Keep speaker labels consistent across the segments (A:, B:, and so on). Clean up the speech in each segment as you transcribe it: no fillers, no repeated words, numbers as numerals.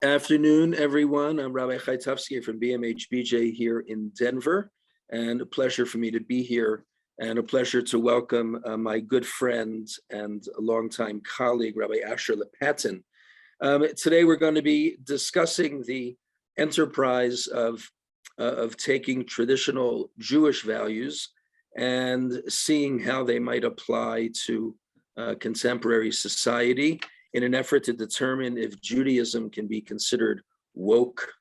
A: Afternoon, everyone. I'm Rabbi Chaytowski from BMH-BJ here in Denver, and a pleasure for me to be here, and a pleasure to welcome my good friend and a longtime colleague, Rabbi Asher Lopatin. Today, we're going to be discussing the enterprise of taking traditional Jewish values and seeing how they might apply to contemporary society, in an effort to determine if Judaism can be considered woke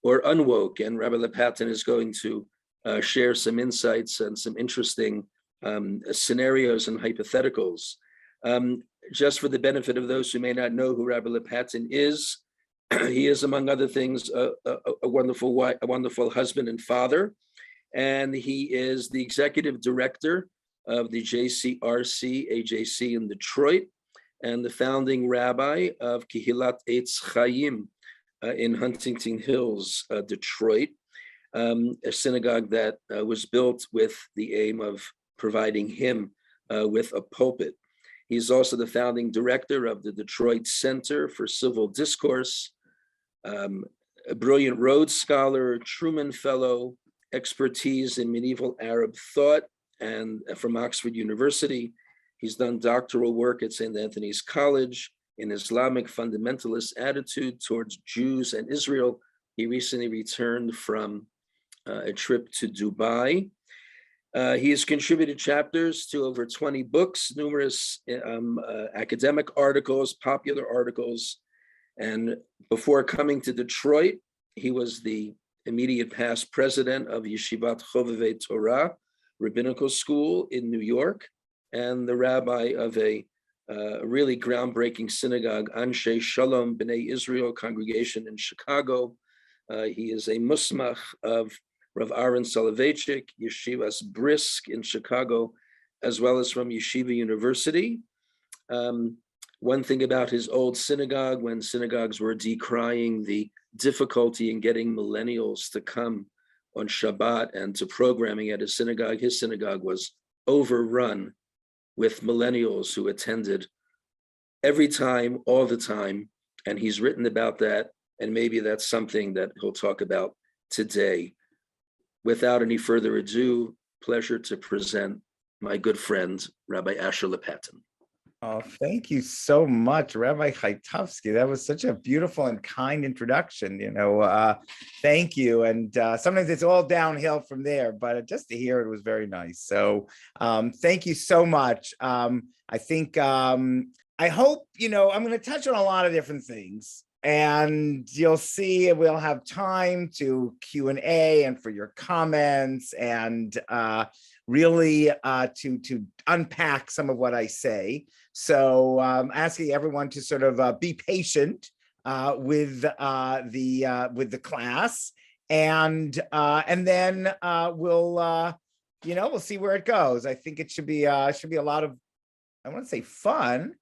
A: or unwoke. And Rabbi Lopatin is going to share some insights and some interesting scenarios and hypotheticals. Just for the benefit of those who may not know who Rabbi Lopatin is, he is, among other things, a wonderful husband and father. And he is the executive director of the JCRC, AJC in Detroit, and the founding rabbi of Kehillat Chayim in Huntington Hills, Detroit, a synagogue that was built with the aim of providing him with a pulpit. He's also the founding director of the Detroit Center for Civil Discourse, a brilliant Rhodes Scholar, Truman Fellow, expertise in medieval Arab thought, and from Oxford University. He's done doctoral work at St. Antony's College in Islamic Fundamentalist attitude towards Jews and Israel. He recently returned from a trip to Dubai. He has contributed chapters to over 20 books, numerous academic articles, popular articles. And before coming to Detroit, he was the immediate past president of Yeshivat Chovevei Torah, Rabbinical School in New York, and the rabbi of a really groundbreaking synagogue, Anshe Sholom B'nai Israel congregation in Chicago. He is a musmach of Rav Ahron Soloveichik, Yeshivas Brisk in Chicago, as well as from Yeshiva University. One thing about his old synagogue, when synagogues were decrying the difficulty in getting millennials to come on Shabbat and to programming at his synagogue was overrun with millennials who attended every time, all the time. And he's written about that. And maybe that's something that he'll talk about today. Without any further ado, pleasure to present my good friend, Rabbi Asher Lopatin.
B: Oh, thank you so much, Rabbi Chaytowski. That was such a beautiful and kind introduction. Thank you. And sometimes it's all downhill from there, but just to hear it was very nice. So thank you so much. I hope, I'm going to touch on a lot of different things. And you'll see we'll have time to Q&A and for your comments and really to unpack some of what I say. So I'm asking everyone to sort of be patient with the class, and then we'll see where it goes. I think it should be a lot of, I want to say fun.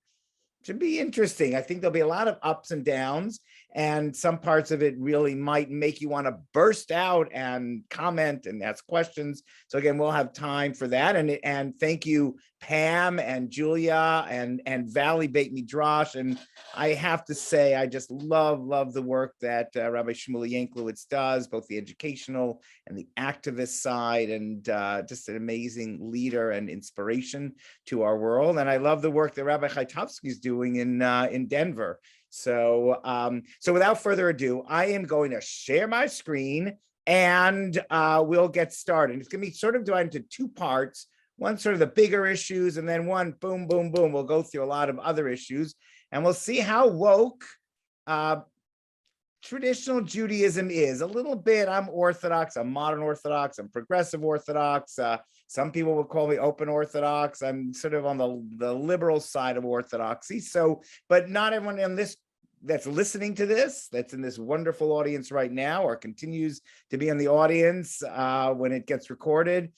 B: Should be interesting. I think there'll be a lot of ups and downs, and some parts of it really might make you want to burst out and comment and ask questions. So again, we'll have time for that. And thank you, Pam and Julia and Valley Beit Midrash. And I have to say, I just love the work that Rabbi Shmuel Yanklowitz does, both the educational and the activist side, and just an amazing leader and inspiration to our world. And I love the work that Rabbi Chaytowski is doing in Denver. So without further ado, I am going to share my screen and we'll get started. It's going to be sort of divided into two parts. One sort of the bigger issues, and then one boom. We'll go through a lot of other issues, and we'll see how woke traditional Judaism is. A little bit, I'm Orthodox, I'm modern Orthodox, I'm progressive Orthodox. Some people would call me open Orthodox. I'm sort of on the liberal side of Orthodoxy. So, but not everyone in this that's listening to this, that's in this wonderful audience right now, or continues to be in the audience when it gets recorded.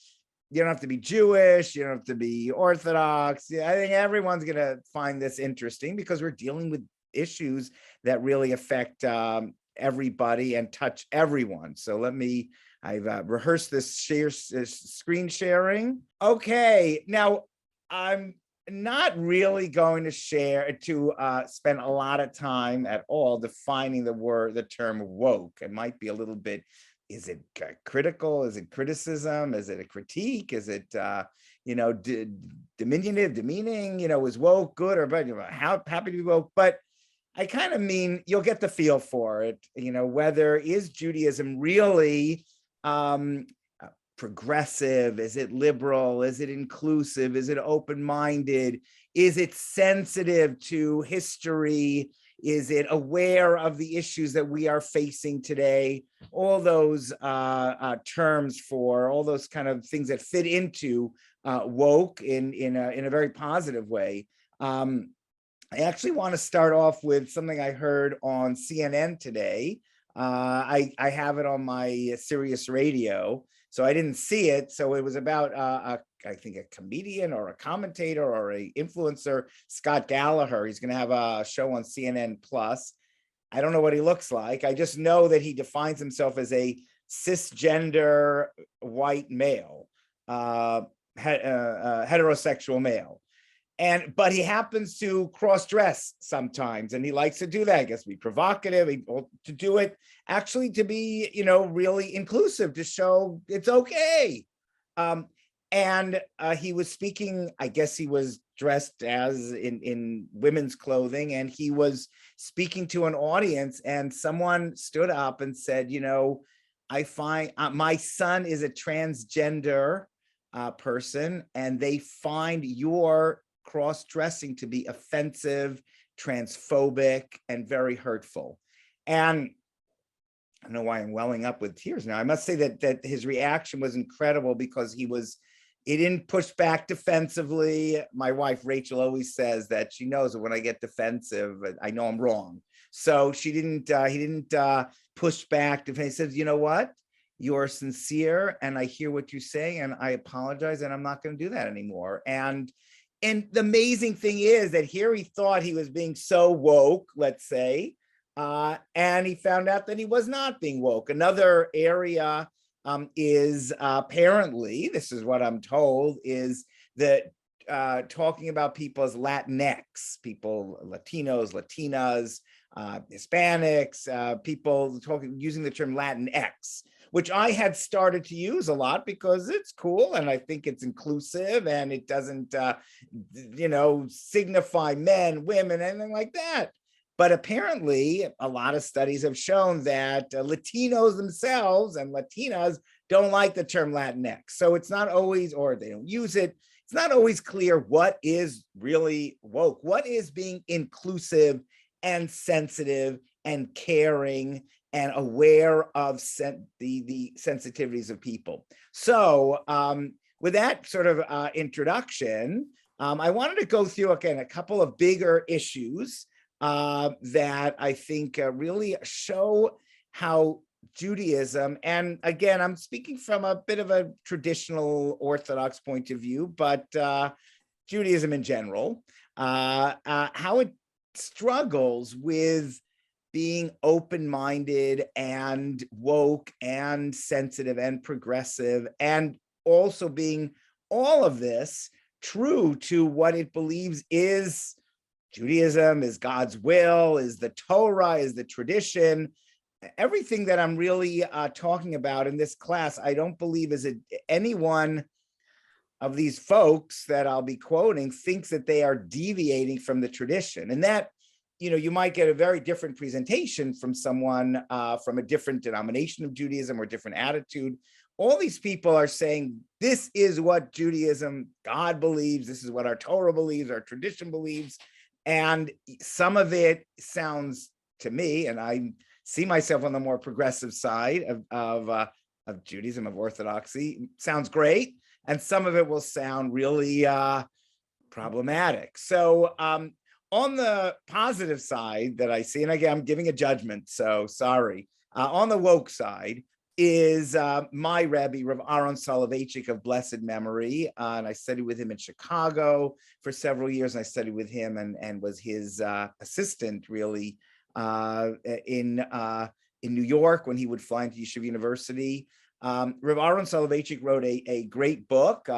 B: You don't have to be Jewish, you don't have to be Orthodox. I think everyone's going to find this interesting because we're dealing with issues that really affect everybody and touch everyone. So I've rehearsed this screen sharing. Okay, now I'm not really going to spend a lot of time at all defining the term woke. It might be a little bit, is it critical? Is it criticism? Is it a critique? Is it, diminutive, demeaning? Is woke good or bad? How happy to be woke? But I kind of mean, you'll get the feel for it, whether is Judaism really progressive? Is it liberal? Is it inclusive? Is it open-minded? Is it sensitive to history? Is it aware of the issues that we are facing today? All those terms for all those kind of things that fit into woke in a very positive way. I actually want to start off with something I heard on CNN today. I have it on my Sirius radio, so I didn't see it. So it was about, I think, a comedian or a commentator or a influencer, Scott Gallagher. He's going to have a show on CNN Plus. I don't know what he looks like. I just know that he defines himself as a cisgender white male, heterosexual male. But he happens to cross-dress sometimes, and he likes to do that. I guess be provocative, to do it actually to be, really inclusive, to show it's okay. And he was speaking, I guess he was dressed as in women's clothing, and he was speaking to an audience, and someone stood up and said, I find my son is a transgender person, and they find your cross-dressing to be offensive, transphobic, and very hurtful. And I don't know why I'm welling up with tears now. I must say that his reaction was incredible, because he didn't push back defensively. My wife, Rachel, always says that she knows that when I get defensive, I know I'm wrong. So he didn't push back. He says, you know what? You're sincere, and I hear what you're saying, and I apologize, and I'm not going to do that anymore. And the amazing thing is that here he thought he was being so woke, let's say, and he found out that he was not being woke. Another area is apparently, this is what I'm told, is that talking about people as Latinx, people, Latinos, Latinas, Hispanics, people using the term Latinx, which I had started to use a lot because it's cool and I think it's inclusive and it doesn't, signify men, women, anything like that. But apparently, a lot of studies have shown that Latinos themselves and Latinas don't like the term Latinx. So it's not always, or they don't use it. It's not always clear what is really woke, what is being inclusive and sensitive and caring and aware of the sensitivities of people. So with that sort of introduction, I wanted to go through, again, a couple of bigger issues that I think really show how Judaism, and again, I'm speaking from a bit of a traditional Orthodox point of view, but Judaism in general, how it struggles with being open-minded and woke and sensitive and progressive, and also being all of this true to what it believes is Judaism, is God's will, is the Torah, is the tradition. Everything that I'm really talking about in this class, I don't believe is any one of these folks that I'll be quoting thinks that they are deviating from the tradition. And that, you might get a very different presentation from someone from a different denomination of Judaism or different attitude. All these people are saying, this is what Judaism, God believes, this is what our Torah believes, our tradition believes. And some of it sounds to me, and I see myself on the more progressive side of Judaism, of Orthodoxy, sounds great. And some of it will sound really problematic. So on the positive side that I see, and again, I'm giving a judgment, so sorry. On the woke side is my Rebbe, Rav Ahron Soloveichik of blessed memory. And I studied with him in Chicago for several years. And I studied with him and was his assistant, really, in New York when he would fly into Yeshiva University. Rav Ahron Soloveichik wrote a great book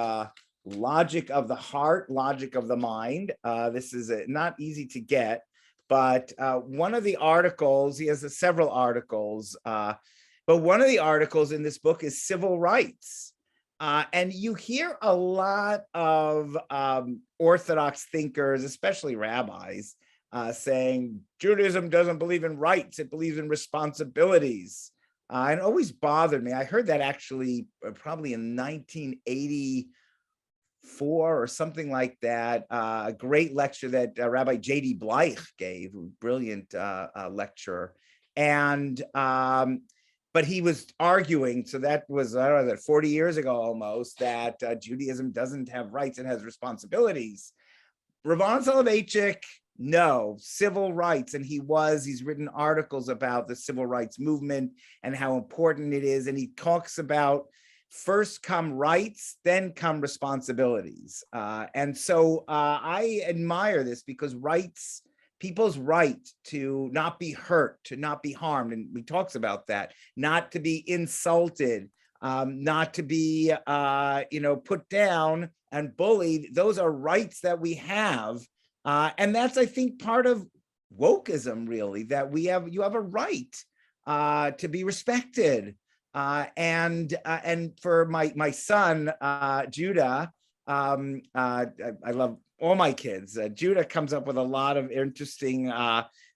B: Logic of the Heart, Logic of the Mind. This is not easy to get, but one of the articles, he has several articles, but one of the articles in this book is civil rights. And you hear a lot of Orthodox thinkers, especially rabbis, saying Judaism doesn't believe in rights, it believes in responsibilities. And it always bothered me. I heard that actually probably in 1984 or something like that, a great lecture that Rabbi J.D. Bleich gave, a brilliant lecturer. And but he was arguing, so that was, I don't know, 40 years ago almost, that Judaism doesn't have rights, it has responsibilities. Ravon Soloveichik, no, civil rights. And he's written articles about the civil rights movement and how important it is. And he talks about first come rights, then come responsibilities. And so I admire this because rights, people's right to not be hurt, to not be harmed, and he talks about that, not to be insulted, not to be put down and bullied. Those are rights that we have, and that's, I think, part of wokeism, really, that you have a right to be respected. And for my son Judah, I love all my kids. Judah comes up with a lot of interesting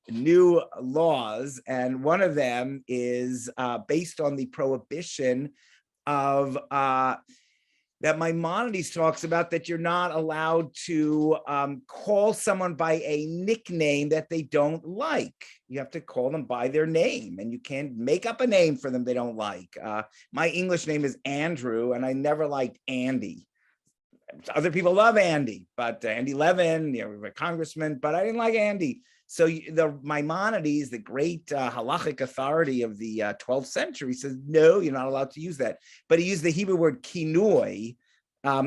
B: new laws, and one of them is based on the prohibition of that Maimonides talks about, that you're not allowed to call someone by a nickname that they don't like. You have to call them by their name, and you can't make up a name for them they don't like. My English name is Andrew, and I never liked Andy. Other people love Andy, but Andy Levin, a congressman, but I didn't like Andy. So the Maimonides, the great halachic authority of the 12th century, says, no, you're not allowed to use that. But he used the Hebrew word kinoi,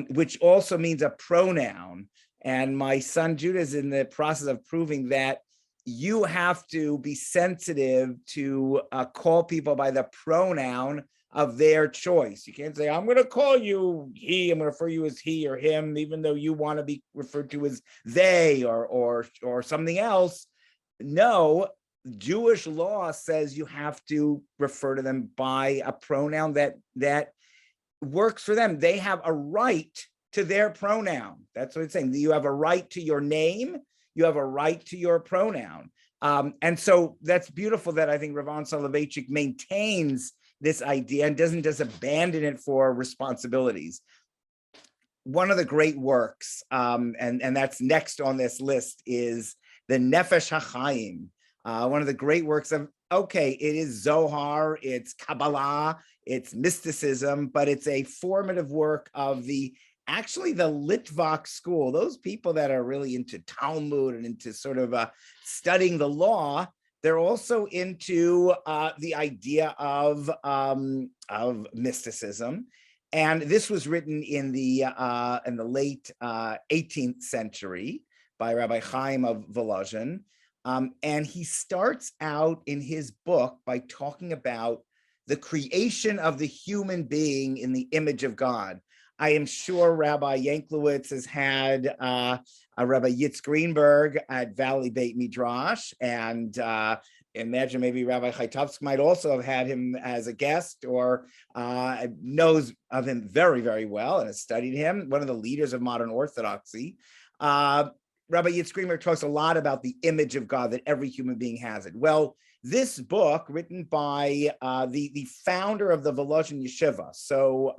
B: which also means a pronoun. And my son Judah is in the process of proving that you have to be sensitive to call people by the pronoun of their choice. You can't say, I'm going to call you he, I'm going to refer you as he or him, even though you want to be referred to as they or something else. No, Jewish law says you have to refer to them by a pronoun that works for them. They have a right to their pronoun. That's what it's saying. You have a right to your name. You have a right to your pronoun. And so that's beautiful that I think Ravon Soloveichik maintains this idea and doesn't just abandon it for responsibilities. One of the great works, and that's next on this list, is the Nefesh HaChaim. One of the great works of, okay, it is Zohar, it's Kabbalah, it's mysticism, but it's a formative work of actually the Litvak school, those people that are really into Talmud and into sort of studying the law. They're also into the idea of mysticism, and this was written in the late 18th century by Rabbi Chaim of Volozhin, and he starts out in his book by talking about the creation of the human being in the image of God. I am sure Rabbi Yanklowitz has had Rabbi Yitz Greenberg at Valley Beit Midrash, and imagine maybe Rabbi Chaitovsky might also have had him as a guest, or knows of him very, very well and has studied him, one of the leaders of modern Orthodoxy. Rabbi Yitz Greenberg talks a lot about the image of God, that every human being has it. Well, this book, written by the founder of the Volozhin Yeshiva, so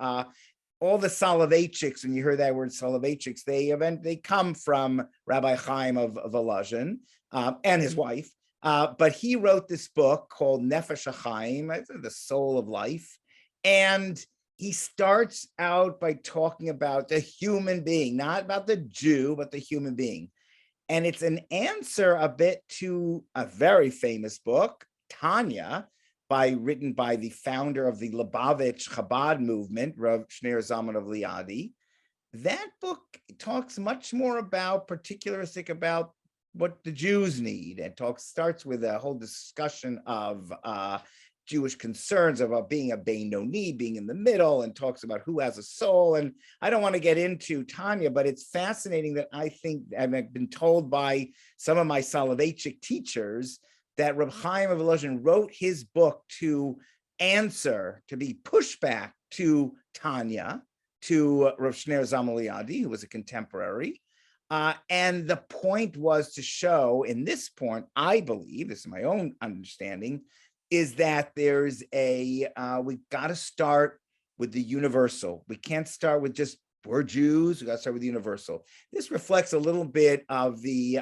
B: all the Soloveichiks, when you hear that word Soloveichiks, they come from Rabbi Chaim of Volozhin and his wife. But he wrote this book called Nefesh HaChaim, the soul of life. And he starts out by talking about the human being, not about the Jew, but the human being. And it's an answer a bit to a very famous book, Tanya, written by the founder of the Lubavitch Chabad movement, Rav Shneur Zalman of Liadi. That book talks much more particularistic about what the Jews need, and starts with a whole discussion of Jewish concerns about being a Beinoni, being in the middle, and talks about who has a soul. And I don't want to get into Tanya, but it's fascinating that I think I've been told by some of my Soloveichik teachers that Reb Chaim of Volozhin wrote his book to answer, to be pushback to Tanya, to Rav Shner Zamaliadi, who was a contemporary. And the point was to show, in this point, I believe, this is my own understanding, is that there's we've got to start with the universal. We can't start with just, we're Jews, we got to start with the universal. This reflects a little bit of the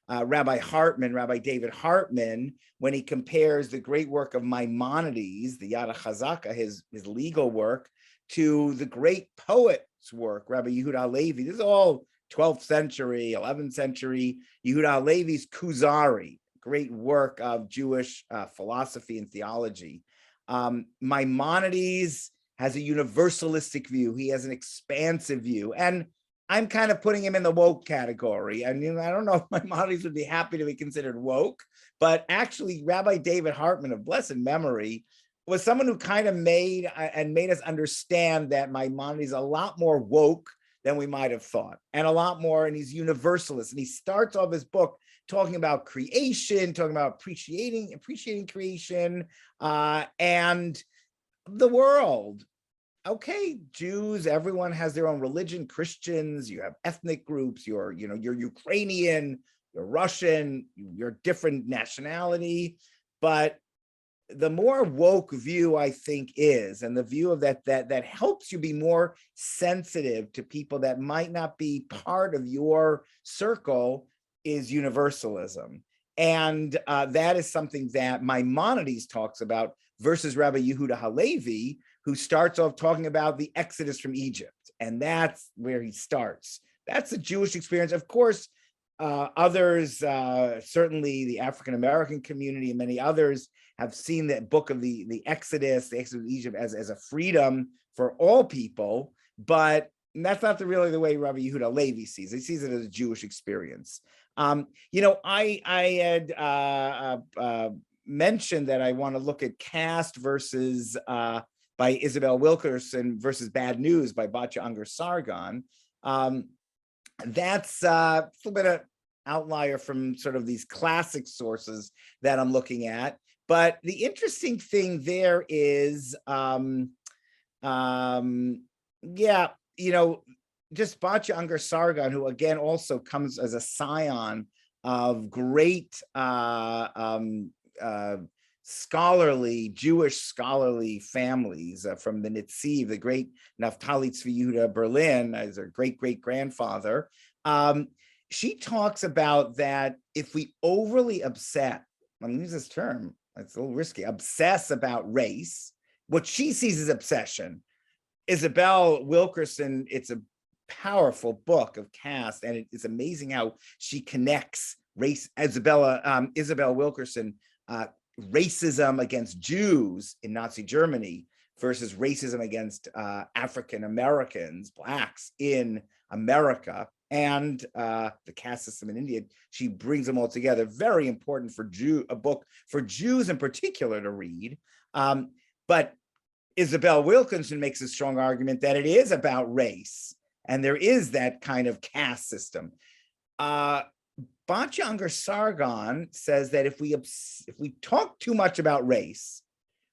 B: Rabbi David Hartman, when he compares the great work of Maimonides, the Yad HaChazaka, his legal work, to the great poet's work, Rabbi Yehuda Halevi. This is all 12th century, 11th century, Yehuda Halevi's Kuzari, great work of Jewish philosophy and theology. Maimonides has a universalistic view. He has an expansive view. And I'm kind of putting him in the woke category. I mean, I don't know if Maimonides would be happy to be considered woke, but actually Rabbi David Hartman of blessed memory was someone who kind of made us understand that Maimonides is a lot more woke than we might have thought, and a lot more, and he's universalist. And he starts off his book talking about creation, talking about appreciating creation, and the world. Okay, Jews, everyone has their own religion, Christians, you have ethnic groups, you're Ukrainian, you're Russian, you're different nationality, but the more woke view, I think, is, and the view of that helps you be more sensitive to people that might not be part of your circle, is universalism. And that is something that Maimonides talks about versus Rabbi Yehuda Halevi, who starts off talking about the Exodus from Egypt. And that's where he starts. That's the Jewish experience. Of course, others, certainly the African-American community and many others, have seen that book of the Exodus of Egypt as a freedom for all people, but that's not really the way Rabbi Yehuda Halevi sees it. He sees it as a Jewish experience. I had mentioned that I want to look at Caste versus by Isabel Wilkerson versus Bad News by Batya Unger Sargon. That's a little bit of outlier from sort of these classic sources that I'm looking at. But the interesting thing there is, just Batya Unger Sargon, who again also comes as a scion of great Jewish scholarly families from the Nitziv, the great Naftali Tzvi Yehuda Berlin, as her great-great-grandfather. She talks about that if we overly I'm going to use this term, it's a little risky, obsess about race, what she sees as obsession. Isabel Wilkerson, it's a powerful book of caste, and it's amazing how she connects race. Isabel Wilkerson, racism against Jews in Nazi Germany versus racism against African Americans, blacks in America, and the caste system in India. She brings them all together. Very important for a book for Jews in particular to read. But Isabel Wilkinson makes a strong argument that it is about race, and there is that kind of caste system. Batya Unger Sargon says that if we talk too much about race,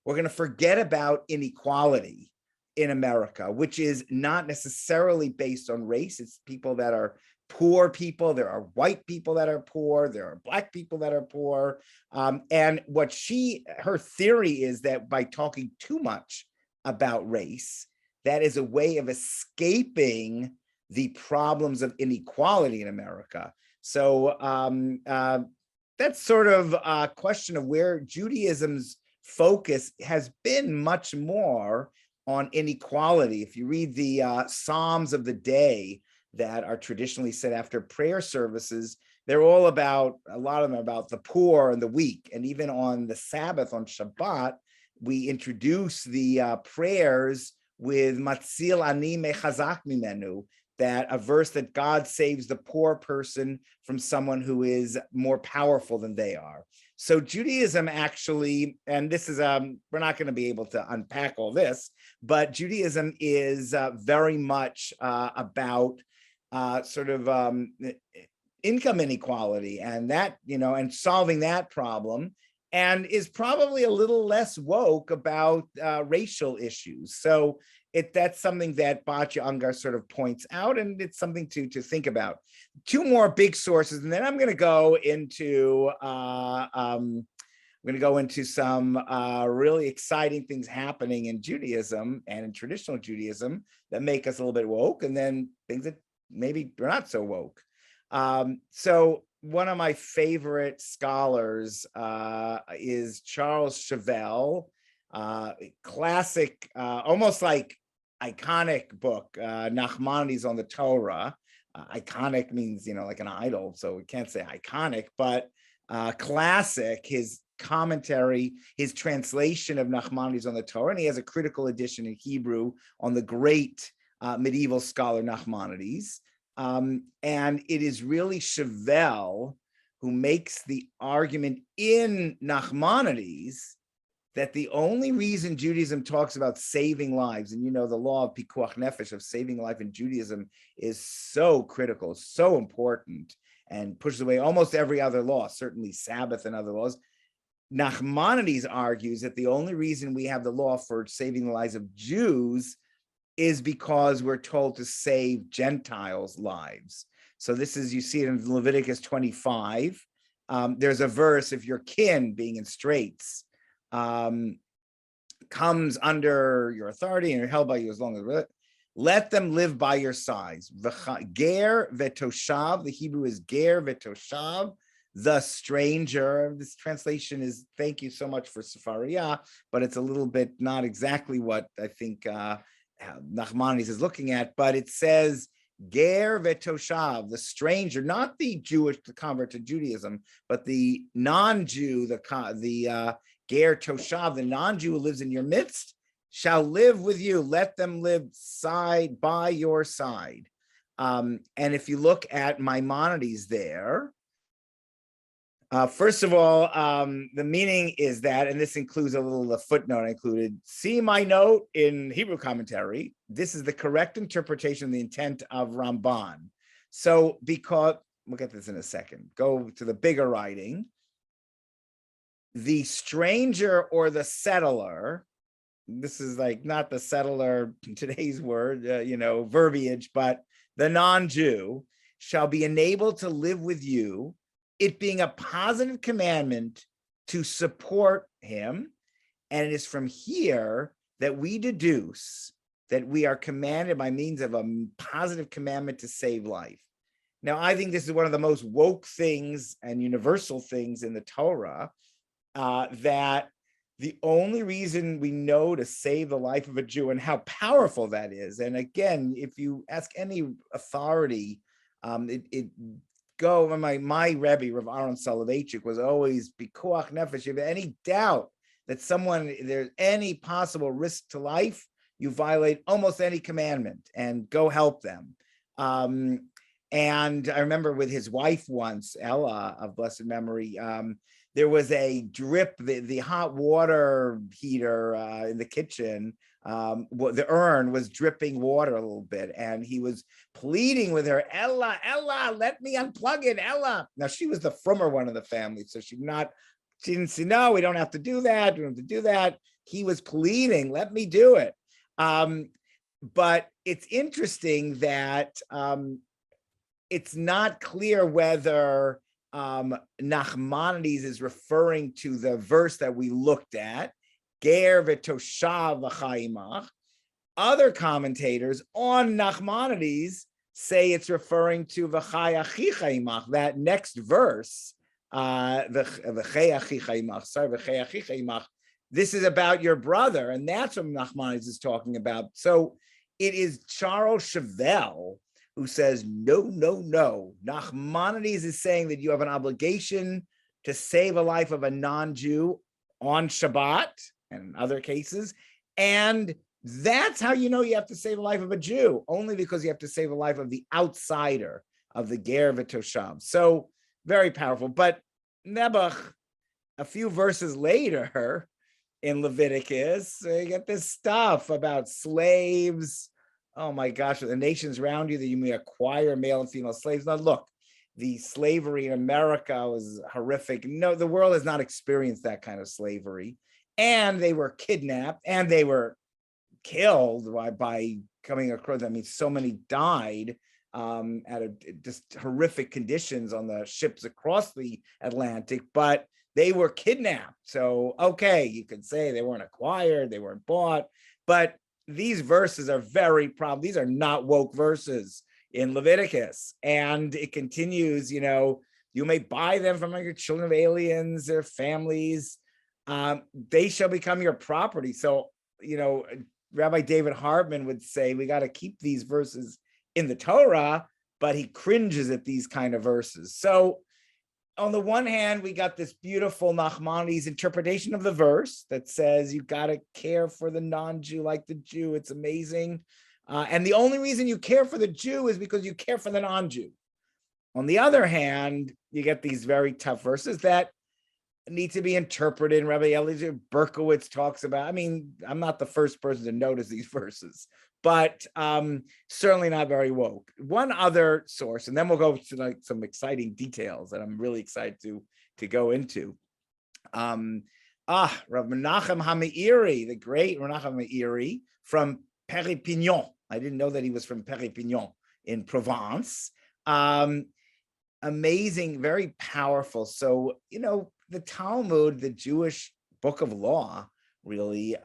B: we're going to forget about inequality in America, which is not necessarily based on race. It's people that are poor people. There are white people that are poor. There are black people that are poor. And what her theory is that by talking too much about race, that is a way of escaping the problems of inequality in America. So that's sort of a question of where Judaism's focus has been much more on inequality. If you read the Psalms of the day that are traditionally said after prayer services, they're all about, a lot of them are about the poor and the weak. And even on the Sabbath, on Shabbat, we introduce the prayers with Matzil Ani Mechazak Mimenu, that a verse that God saves the poor person from someone who is more powerful than they are. So Judaism actually, and this is, we're not going to be able to unpack all this, but Judaism is very much about income inequality and that, and solving that problem, and is probably a little less woke about racial issues. So that's something that Batya Ungar sort of points out, and it's something to think about. Two more big sources, and then I'm going to go into some really exciting things happening in Judaism and in traditional Judaism that make us a little bit woke, and then things that maybe are not so woke. So one of my favorite scholars is Charles Chevelle, classic, almost like iconic book, Nachmanides on the Torah. Iconic means, like an idol, so we can't say iconic, but classic, his commentary, his translation of Nachmanides on the Torah, and he has a critical edition in Hebrew on the great medieval scholar Nachmanides. And it is really Chevelle who makes the argument in Nachmanides that the only reason Judaism talks about saving lives, and the law of pikuach nefesh, of saving life in Judaism, is so critical, so important, and pushes away almost every other law, certainly Sabbath and other laws. Nachmanides argues that the only reason we have the law for saving the lives of Jews is because we're told to save Gentiles' lives. So this is, you see it in Leviticus 25. There's a verse, if your kin being in straits comes under your authority and you're held by you as long as, let them live by your sides. Ger vetoshav, the Hebrew is ger vetoshav, the stranger. This translation is, thank you so much for Sefaria, but it's a little bit not exactly what I think Nachmanides is looking at, but it says ger vetoshav, the stranger, not the Jewish, the convert to Judaism, but the non-Jew, the ger toshav, the non-Jew who lives in your midst, shall live with you. Let them live side by your side. And if you look at Maimonides there, first of all, the meaning is that, and this includes a little footnote I included, see my note in Hebrew commentary. This is the correct interpretation of the intent of Ramban. So because, we'll get this in a second, go to the bigger writing. The stranger or the settler, this is like not the settler in today's word, verbiage, but the non-Jew shall be enabled to live with you, it being a positive commandment to support him. And it is from here that we deduce that we are commanded by means of a positive commandment to save life. Now, I think this is one of the most woke things and universal things in the Torah, that the only reason we know to save the life of a Jew and how powerful that is. And again, if you ask any authority, my Rebbe, Rav Ahron Soloveichik, was always pikuach nefesh. If you have any doubt that there's any possible risk to life, you violate almost any commandment and go help them. And I remember with his wife once, Ella of blessed memory, there was a drip, the hot water heater in the kitchen, the urn was dripping water a little bit, and he was pleading with her, Ella, let me unplug it, Ella. Now, she was the frummer one of the family, so she didn't say, no, we don't have to do that, we don't have to do that. He was pleading, let me do it. But it's interesting that it's not clear whether Nachmanides is referring to the verse that we looked at, Ger v'toshav v'chayimach. Other commentators on Nachmanides say it's referring to v'chay achicha imach, that next verse, v'chay achicha imach. This is about your brother, and that's what Nachmanides is talking about. So it is Charles Chevelle who says, no. Nachmanides is saying that you have an obligation to save a life of a non-Jew on Shabbat and in other cases, and That's how you know you have to save the life of a Jew, only because you have to save the life of the outsider, of the ger v'toshav. So very powerful. But Nebuch, a few verses later in Leviticus, you get this stuff about slaves. Oh my gosh, the nations around you that you may acquire male and female slaves. Now look, the slavery in America was horrific. No, the world has not experienced that kind of slavery. And they were kidnapped and they were killed by coming across. I mean, so many died just horrific conditions on the ships across the Atlantic, but they were kidnapped. So, okay, you could say they weren't acquired, they weren't bought, but these verses are very problem. These are not woke verses in Leviticus. And it continues, you know, you may buy them from your children of aliens, their families. They shall become your property. So, you know, Rabbi David Hartman would say, we got to keep these verses in the Torah, but he cringes at these kind of verses. So on the one hand, we got this beautiful Nachmanides interpretation of the verse that says you got to care for the non-Jew like the Jew. It's amazing. And the only reason you care for the Jew is because you care for the non-Jew. On the other hand, you get these very tough verses that need to be interpreted. And Rabbi Eliezer Berkowitz talks about, I mean, I'm not the first person to notice these verses, but certainly not very woke. One other source, and then we'll go to like some exciting details that I'm really excited to go into. Rav Menachem HaMeiri, the great Menachem HaMeiri from Perpignan. I didn't know that he was from Perpignan in Provence. Amazing, very powerful. So, you know, the Talmud, the Jewish book of law, really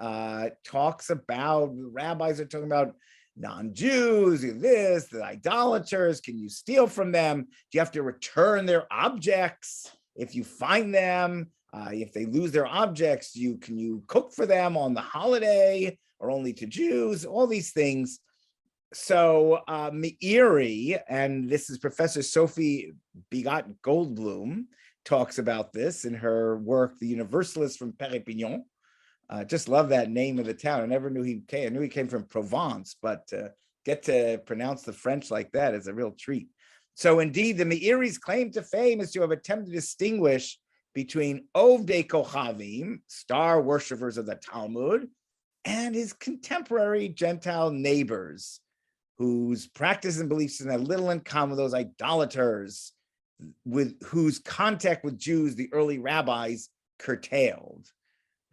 B: talks about, the rabbis are talking about non-Jews, this, the idolaters, can you steal from them? Do you have to return their objects if you find them? If they lose their objects, can you cook for them on the holiday or only to Jews? All these things. So Meiri, and this is Professor Sophie Bigot Goldblum, talks about this in her work, The Universalists from Perpignan. Just love that name of the town. I never knew he came. I knew he came from Provence, but get to pronounce the French like that is a real treat. So indeed, the Meiri's claim to fame is to have attempted to distinguish between Ovdei Kochavim, star worshippers of the Talmud, and his contemporary Gentile neighbors, whose practice and beliefs have little in common with those idolaters, with whose contact with Jews the early rabbis curtailed.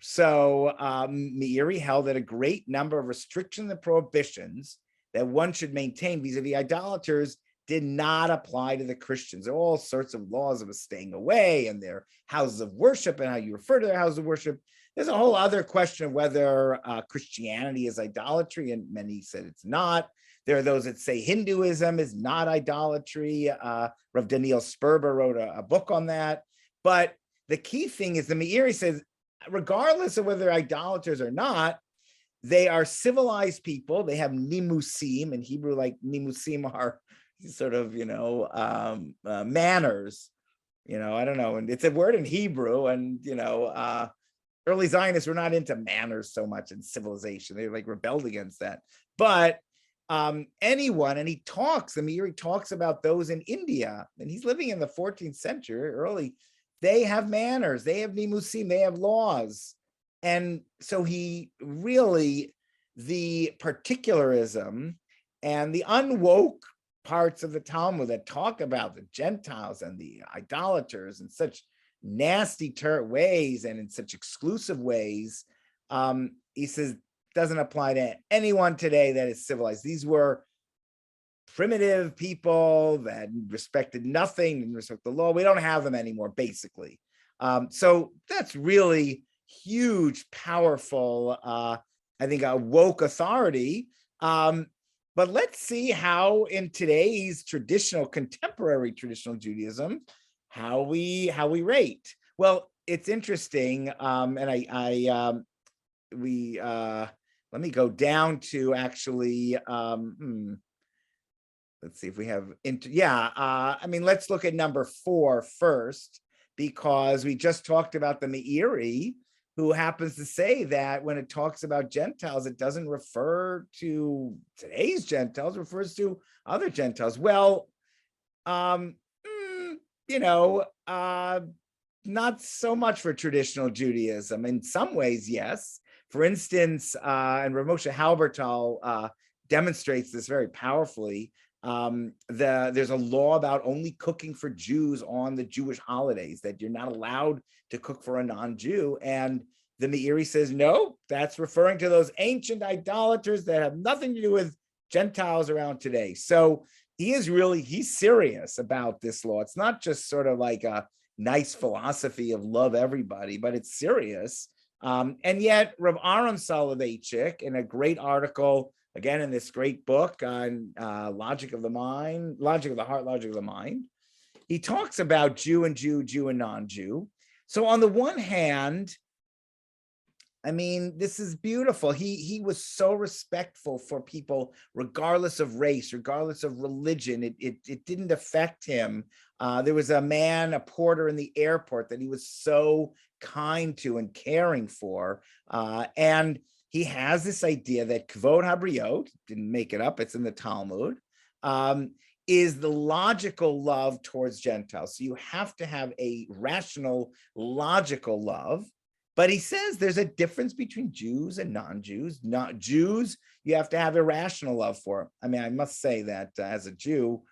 B: So Meiri held that a great number of restrictions and prohibitions that one should maintain vis-a-vis idolaters did not apply to the Christians. There are all sorts of laws of staying away and their houses of worship and how you refer to their houses of worship. There's a whole other question of whether Christianity is idolatry, and many said it's not. There are those that say Hinduism is not idolatry. Rav Daniel Sperber wrote a book on that. But the key thing is the Meiri says, regardless of whether they're idolaters or not, they are civilized people. They have nimusim. In Hebrew, like nimusim are sort of, manners. I don't know. And it's a word in Hebrew. And, early Zionists were not into manners so much in civilization. They like rebelled against that. But anyone, and he talks about those in India, and he's living in the 14th century early. They have manners, they have nimusim, they have laws. And so he really, the particularism and the unwoke parts of the Talmud that talk about the Gentiles and the idolaters in such nasty ways and in such exclusive ways, he says, doesn't apply to anyone today that is civilized. These were primitive people that respected nothing, didn't respect the law. We don't have them anymore, basically. So that's really huge, powerful, I think, a woke authority. But let's see how in today's contemporary traditional Judaism, how we rate. Well, it's interesting, and let me go down to actually, let's see if we have, let's look at number 4 first, because we just talked about the Meiri, who happens to say that when it talks about Gentiles, it doesn't refer to today's Gentiles, it refers to other Gentiles. Well, not so much for traditional Judaism. In some ways, yes. For instance, and Rav Moshe Halbertal demonstrates this very powerfully. There's a law about only cooking for Jews on the Jewish holidays, that you're not allowed to cook for a non-Jew. And the Meiri says, no, that's referring to those ancient idolaters that have nothing to do with Gentiles around today. So he's serious about this law. It's not just sort of like a nice philosophy of love everybody, but it's serious. And yet Rav Ahron Soloveichik, in a great article, again, in this great book on logic of the heart, logic of the mind, he talks about Jew and Jew, Jew and non-Jew. So on the one hand, I mean, this is beautiful. He was so respectful for people, regardless of race, regardless of religion. It didn't affect him. There was a porter in the airport that he was so kind to and caring for. And he has this idea that Kvod Habriot, didn't make it up, it's in the Talmud, is the logical love towards Gentiles. So you have to have a rational, logical love. But he says there's a difference between Jews and non-Jews. Not Jews, you have to have a rational love for. I mean, I must say that as a Jew,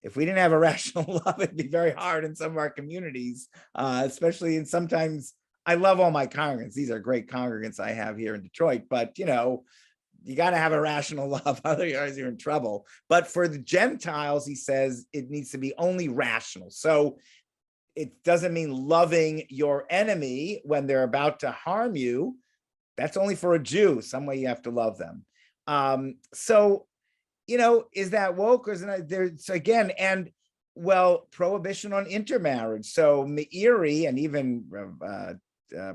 B: if we didn't have a rational love, it'd be very hard in some of our communities, especially in sometimes. I love all my congregants. These are great congregants I have here in Detroit, but you got to have a rational love, otherwise you're in trouble. But for the Gentiles, he says it needs to be only rational. So it doesn't mean loving your enemy when they're about to harm you. That's only for a Jew. Some way you have to love them. Is that woke or isn't it? There's again, and well, prohibition on intermarriage. So Meiri and even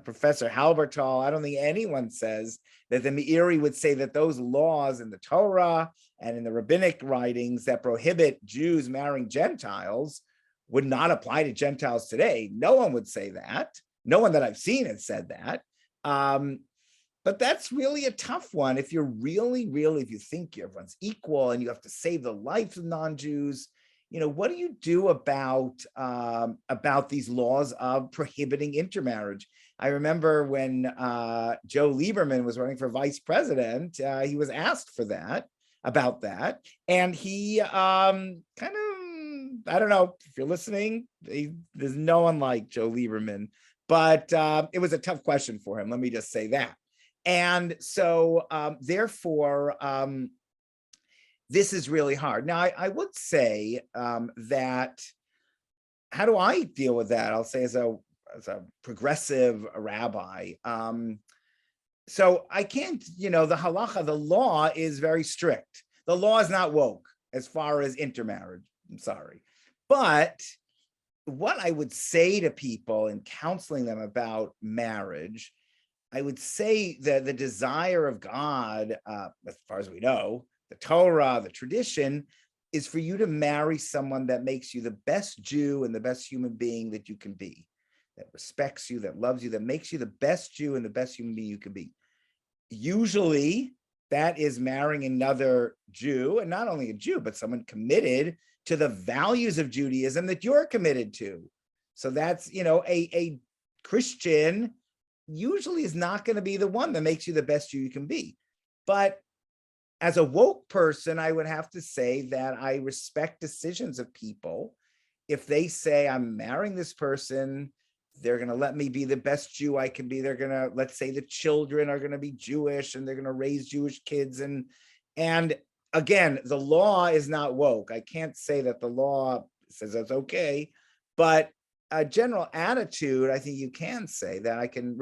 B: Professor Halbertal, I don't think anyone says that the Meiri would say that those laws in the Torah and in the rabbinic writings that prohibit Jews marrying Gentiles would not apply to Gentiles today. No one would say that. No one that I've seen has said that. But that's really a tough one. If you're really, if you think everyone's equal and you have to save the life of non-Jews, what do you do about these laws of prohibiting intermarriage? I remember when Joe Lieberman was running for vice president, he was asked about that. And he kind of, I don't know if you're listening, there's no one like Joe Lieberman, but it was a tough question for him. Let me just say that. And so therefore, this is really hard. Now, I would say that, how do I deal with that? I'll say as a progressive rabbi. So I can't, the halacha, the law is very strict. The law is not woke as far as intermarriage. I'm sorry. But what I would say to people in counseling them about marriage, I would say that the desire of God, as far as we know, the Torah, the tradition, is for you to marry someone that makes you the best Jew and the best human being that you can be, that respects you, that loves you, that makes you the best Jew and the best human being you can be. Usually, that is marrying another Jew, and not only a Jew, but someone committed to the values of Judaism that you're committed to. So that's, a Christian usually is not going to be the one that makes you the best Jew you can be. But as a woke person, I would have to say that I respect decisions of people. If they say, I'm marrying this person, they're going to let me be the best Jew I can be. They're going to, let's say the children are going to be Jewish and they're going to raise Jewish kids. And again, the law is not woke. I can't say that the law says that's okay, but a general attitude, I think you can say that I can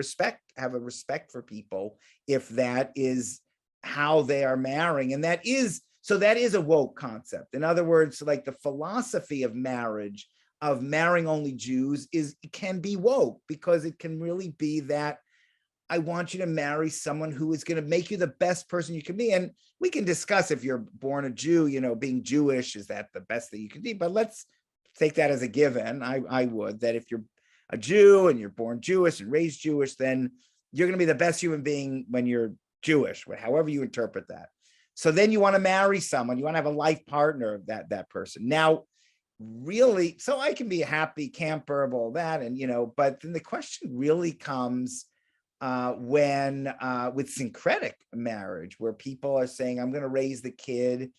B: have a respect for people if that is how they are marrying. And that is a woke concept. In other words, like the philosophy of marriage, of marrying only Jews, can be woke, because it can really be that I want you to marry someone who is going to make you the best person you can be. And we can discuss, if you're born a Jew, being Jewish, is that the best that you can be? But let's take that as a given. I would, that if you're a Jew and you're born Jewish and raised Jewish, then you're going to be the best human being when you're Jewish, however you interpret that. So then you want to marry someone, you want to have a life partner of that person. Now, really, so I can be a happy camper of all that, and but then the question really comes when with syncretic marriage, where people are saying, I'm going to raise the kid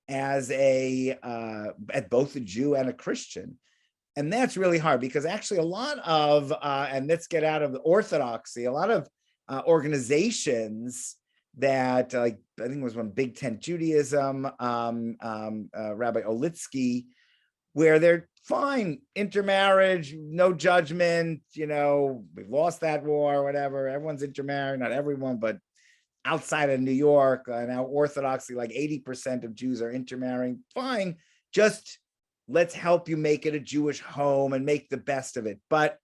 B: as at both a Jew and a Christian. And that's really hard, because actually a lot of, and let's get out of the Orthodoxy, a lot of organizations that, like, I think it was one, Big Tent Judaism, Rabbi Olitsky, where they're fine, intermarriage, no judgment, we've lost that war, whatever, everyone's intermarried, not everyone, but outside of New York, now Orthodoxy, like 80% of Jews are intermarrying, fine, just let's help you make it a Jewish home and make the best of it. But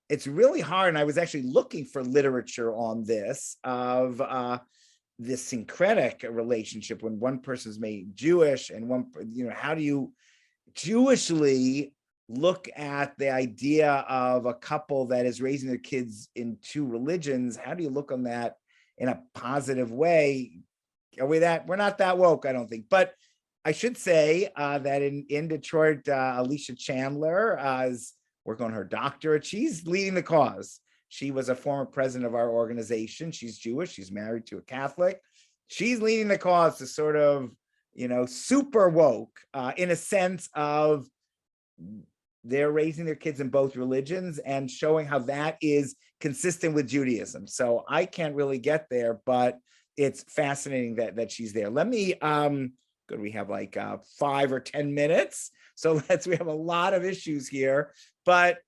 B: it's really hard, and I was actually looking for literature on this, of this syncretic relationship when one person's made Jewish and one, how do you Jewishly look at the idea of a couple that is raising their kids in two religions? How do you look on that in a positive way? We're not that woke, I don't think. But I should say that in Detroit, Alicia Chandler is working on her doctorate. She's leading the cause. She was a former president of our organization. She's Jewish. She's married to a Catholic. She's leading the cause to sort of, super woke in a sense of they're raising their kids in both religions and showing how that is consistent with Judaism. So I can't really get there, but it's fascinating that she's there. Let me, good, we have like 5 or 10 minutes. So we have a lot of issues here, but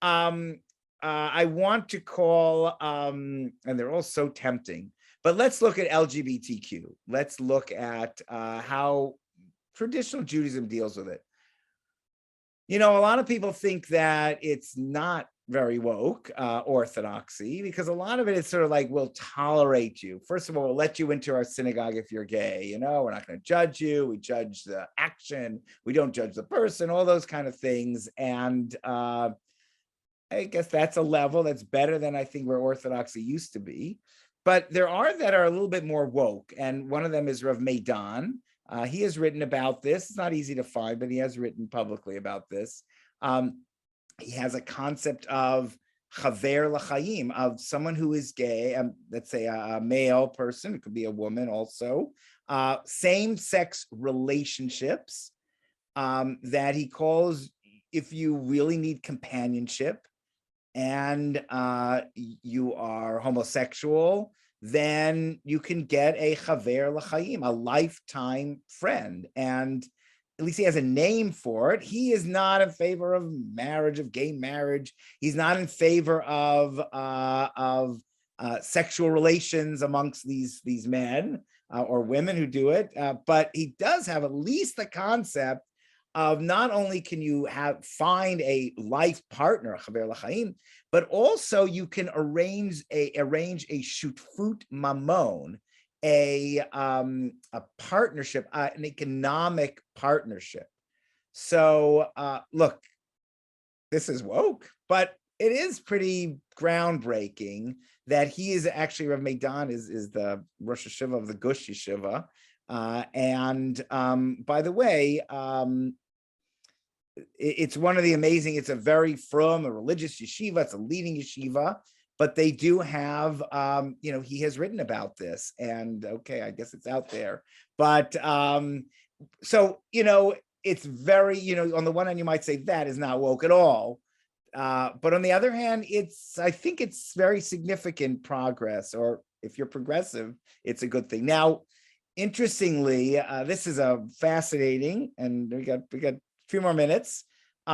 B: I want to call, and they're all so tempting, but let's look at LGBTQ. Let's look at how traditional Judaism deals with it. A lot of people think that it's not very woke, Orthodoxy, because a lot of it is sort of like, we'll tolerate you. First of all, we'll let you into our synagogue if you're gay. We're not going to judge you. We judge the action. We don't judge the person, all those kind of things. And I guess that's a level that's better than I think where Orthodoxy used to be. But there are that are a little bit more woke. And one of them is Rav Meidan. He has written about this. It's not easy to find, but he has written publicly about this. He has a concept of chaver l'chaim, of someone who is gay, let's say a male person, it could be a woman also, same-sex relationships that he calls, if you really need companionship and you are homosexual, then you can get a chaver l'chaim, a lifetime friend. And at least he has a name for it. He is not in favor of marriage, of gay marriage. He's not in favor of sexual relations amongst these men or women who do it. But he does have at least the concept of not only can you find a life partner, chaver l'chaim, but also you can arrange a shutfut mamon, a partnership, an economic partnership. So look, this is woke, but it is pretty groundbreaking that he is actually, Rav Meidan is the Rosh Yeshiva of the Gush Yeshiva. And by the way, it's one of the amazing, it's a very from a religious yeshiva, it's a leading yeshiva, but they do have, he has written about this, and okay, I guess it's out there. But so, it's very, on the one hand, you might say that is not woke at all. But on the other hand, I think it's very significant progress, or if you're progressive, it's a good thing. Now, interestingly, this is a fascinating, and we got a few more minutes. We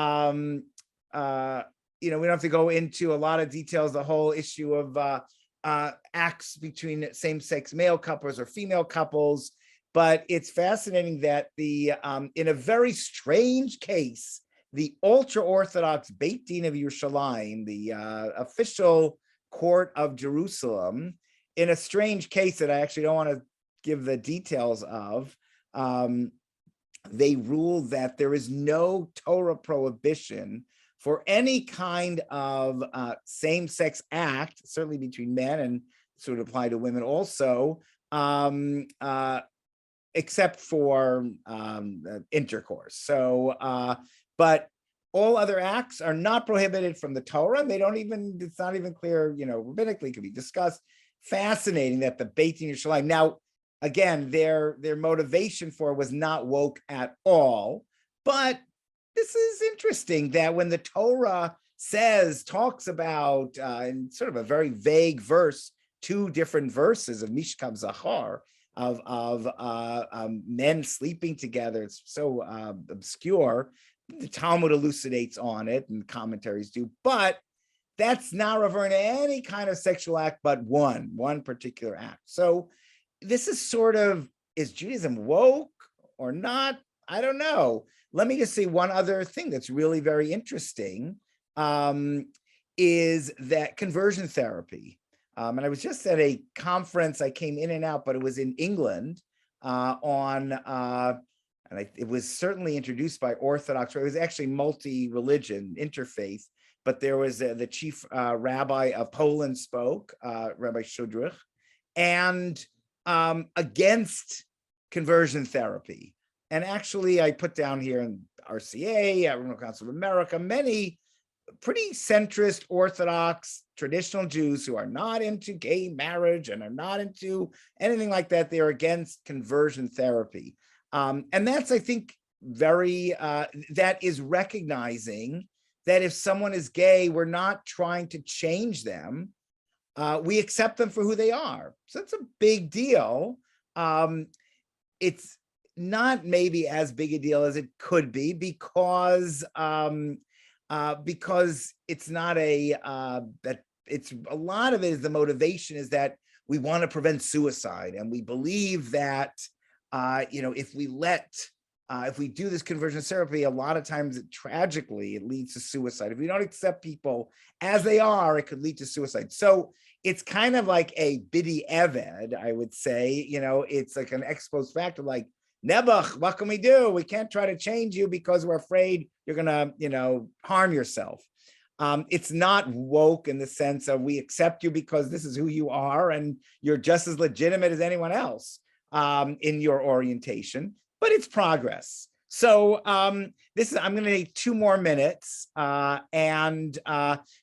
B: don't have to go into a lot of details, the whole issue of acts between same-sex male couples or female couples, but it's fascinating that in a very strange case, the ultra-Orthodox Beit Din of Yerushalayim, the official court of Jerusalem, in a strange case that I actually don't want to give the details of, they ruled that there is no Torah prohibition for any kind of same-sex act, certainly between men and sort of apply to women also, except for intercourse. So, but all other acts are not prohibited from the Torah. They don't even, it's not even clear, rabbinically could be discussed. Fascinating that the Beit Din Yerushalayim. Now, again, their motivation for it was not woke at all, but this is interesting that when the Torah talks about in sort of a very vague verse, 2 different verses of Mishkav Zachar, of men sleeping together, it's so obscure. The Talmud elucidates on it and commentaries do, but that's not referring to any kind of sexual act, but one particular act. So this is sort of, is Judaism woke or not? I don't know. Let me just say one other thing that's really very interesting, is that conversion therapy. And I was just at a conference, I came in and out, but it was in England it was certainly introduced by Orthodox. It was actually multi-religion, interfaith, but there was the chief rabbi of Poland spoke, Rabbi Shudrich, and against conversion therapy. And actually, I put down here in RCA, Rabbinical Council of America, many pretty centrist, Orthodox, traditional Jews who are not into gay marriage and are not into anything like that. They're against conversion therapy. And that's, I think, very, that is recognizing that if someone is gay, we're not trying to change them. We accept them for who they are. So that's a big deal. It's not maybe as big a deal as it could be because it's not it's a lot of it is the motivation is that we want to prevent suicide, and we believe that if we do this conversion therapy, a lot of times tragically it leads to suicide. If we don't accept people as they are, it could lead to suicide. So it's kind of like a bidi eved, I would say. It's like an ex post facto, like, Nebuch, what can we do? We can't try to change you because we're afraid you're gonna, harm yourself. It's not woke in the sense of we accept you because this is who you are and you're just as legitimate as anyone else in your orientation, but it's progress. So I'm going to take 2 more minutes and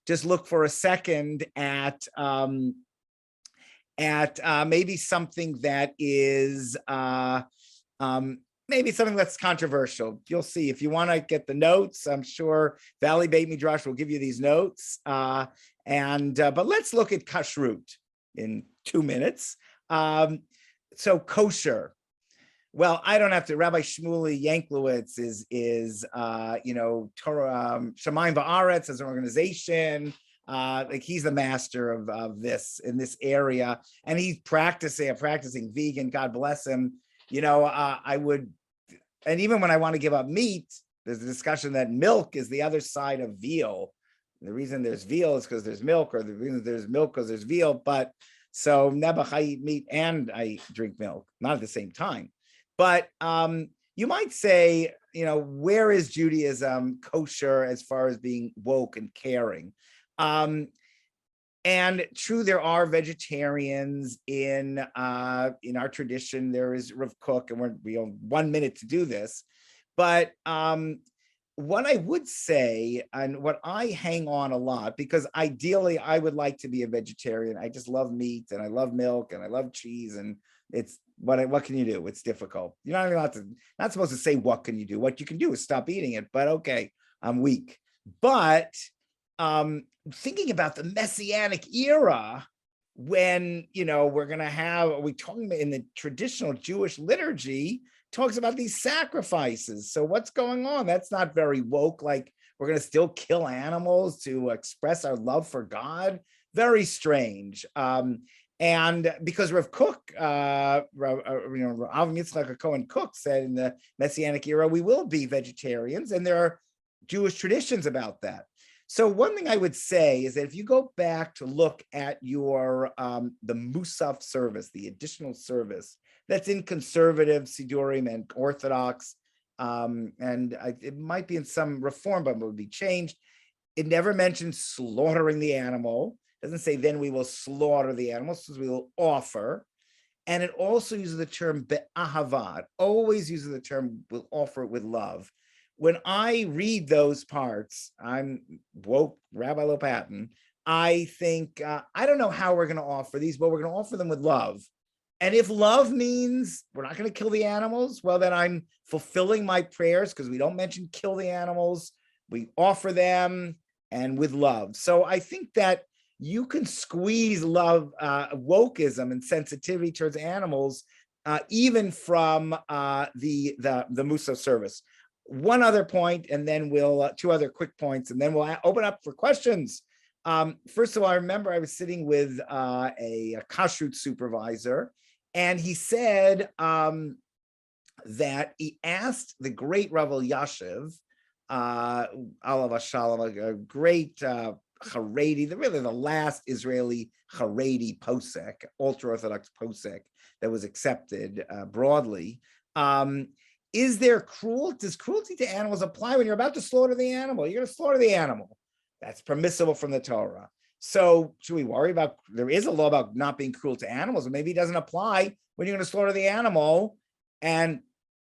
B: just look for a second at maybe something that is maybe something that's controversial. You'll see if you want to get the notes. I'm sure Valley Beit Midrash will give you these notes. But let's look at kashrut in 2 minutes. So kosher. Well, I don't have to. Rabbi Shmuley Yanklowitz is Torah Shamayim Va'aretz as an organization. Like he's the master of this in this area, and he's practicing vegan. God bless him. I would, and even when I want to give up meat, there's a discussion that milk is the other side of veal. The reason there's veal is because there's milk, or the reason there's milk because there's veal. But so Nebuch, I eat meat and I drink milk, not at the same time. But you might say, where is Judaism kosher as far as being woke and caring? And true, there are vegetarians in our tradition. There is Rav Kook, and we have 1 minute to do this. But what I would say, and what I hang on a lot, because ideally I would like to be a vegetarian. I just love meat, and I love milk, and I love cheese, and it's what can you do? It's difficult. You're not even not supposed to say what can you do. What you can do is stop eating it. But okay, I'm weak. But thinking about the Messianic era, when we talking about in the traditional Jewish liturgy talks about these sacrifices. So what's going on? That's not very woke. Like we're going to still kill animals to express our love for God. Very strange. And because Rav Kook, Rav Yitzchak Cohen Cook said in the Messianic era, we will be vegetarians, and there are Jewish traditions about that. So one thing I would say is that if you go back to look at your the Musaf service, the additional service that's in conservative Sidurim and Orthodox, and it might be in some reform, but it would be changed. It never mentions slaughtering the animal. It doesn't say then we will slaughter the animal, it says we will offer. And it also uses the term be'ahava, always uses the term we'll offer it with love. When I read those parts, I'm woke Rabbi Lopatin, I think, I don't know how we're going to offer these, but we're going to offer them with love. And if love means we're not going to kill the animals, well, then I'm fulfilling my prayers because we don't mention kill the animals. We offer them and with love. So I think that you can squeeze love, wokeism and sensitivity towards animals, even from the Musa service. One other point, and then we'll, two other quick points, and then we'll open up for questions. First of all, I remember I was sitting with a kashrut supervisor, and he said that he asked the great Rabbi Yashiv, Alav Shalom, a great Haredi, really the last Israeli Haredi posek, ultra-Orthodox posek that was accepted broadly. Is there cruelty? Does cruelty to animals apply when you're about to slaughter the animal? You're going to slaughter the animal. That's permissible from the Torah. So should we worry about, there is a law about not being cruel to animals, but maybe it doesn't apply when you're going to slaughter the animal. And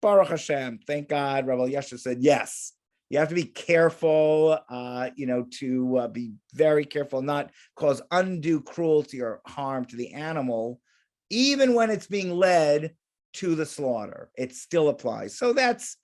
B: Baruch Hashem, thank God, Rabbi Yasher said, yes, you have to be careful, to be very careful, not cause undue cruelty or harm to the animal, even when it's being led to the slaughter. It still applies. So that's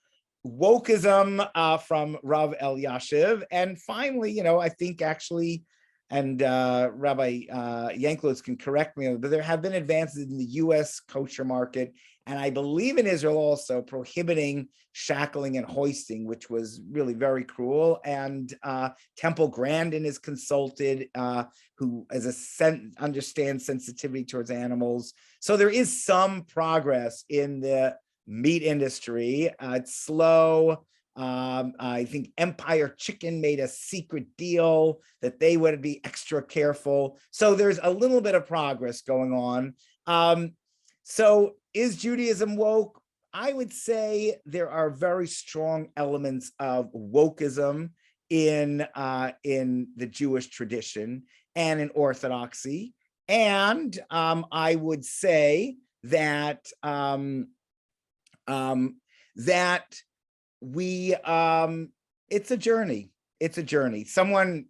B: wokeism from Rav Elyashiv. And finally, I think actually, and Rabbi Yanklowitz can correct me, but there have been advances in the US kosher market, and I believe in Israel also, prohibiting shackling and hoisting, which was really very cruel. And Temple Grandin is consulted, who understands sensitivity towards animals. So there is some progress in the meat industry. It's slow. I think Empire Chicken made a secret deal that they would be extra careful. So there's a little bit of progress going on. So is Judaism woke? I would say there are very strong elements of wokeism in the Jewish tradition and in Orthodoxy. And I would say that it's a journey. It's a journey.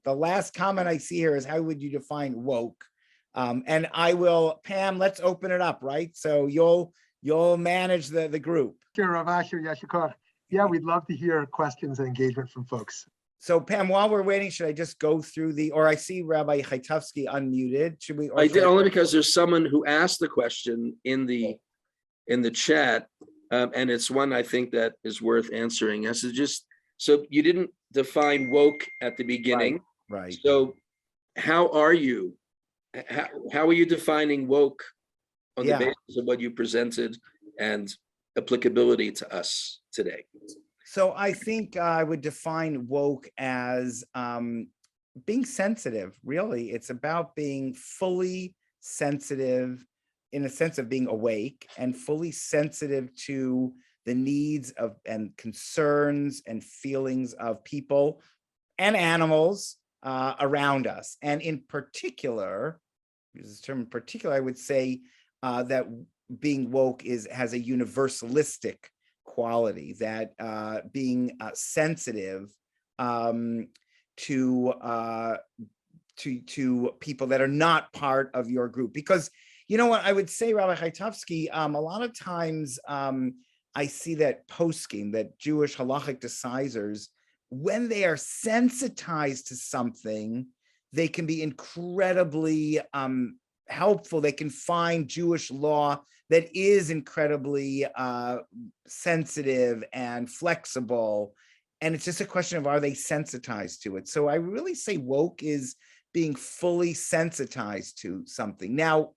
B: The last comment I see here is, how would you define woke? And I will, Pam, let's open it up, right? So you'll manage the group.
C: Sure, Rav Asher, Yashikar. Yeah, we'd love to hear questions and engagement from folks.
B: So Pam, while we're waiting, should I just go through or I see Rabbi Chaitovsky unmuted. Should we?
A: I did, only because there's someone who asked the question in the chat, and it's one I think that is worth answering. So you didn't define woke at the beginning,
B: right?
A: So how are you? How are you defining woke on the basis of what you presented and applicability to us today?
B: So I think I would define woke as being sensitive, really. It's about being fully sensitive, in a sense of being awake and fully sensitive to the needs of and concerns and feelings of people and animals around us. And in particular, this term in particular, I would say that being woke has a universalistic quality, that being sensitive to people that are not part of your group. Because you know what I would say, Rabbi Chaitovsky, a lot of times I see that poskim, that Jewish halachic decisors, when they are sensitized to something, they can be incredibly helpful. They can find Jewish law that is incredibly sensitive and flexible. And it's just a question of, are they sensitized to it? So I really say woke is being fully sensitized to something. Now,